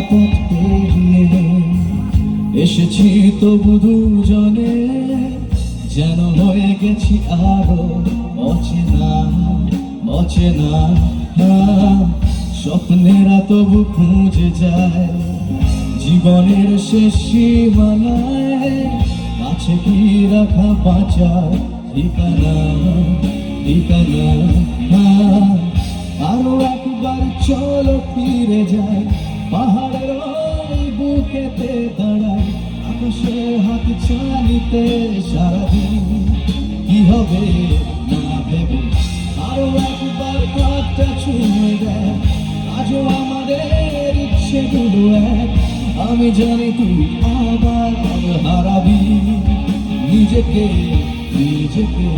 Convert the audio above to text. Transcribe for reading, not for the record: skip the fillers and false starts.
পথ পেরিয়ে এসেছি তবু দুজনে, যেন হয়ে গেছি আরো অচেনা অচেনা। স্বপ্নেরা তবু খুঁজে যায় জীবনের শেষ সীমানায়, কাছে কি রাখা বাঁচার ঠিকানা ঠিকানা। আরো একবার চলো ফিরে যাই, পাহাড়ের ওই বুকেতে দাঁড়াই, আকাশে হাত চালিতে সারাদিন কি হবে না ভেবে। আরো একবার হাতটা ছুঁয়ে দেয়, আজও আমাদের ইচ্ছেগুলো এক। আমি জানি তুই আবার হারাবি নিজেকে নিজেকে।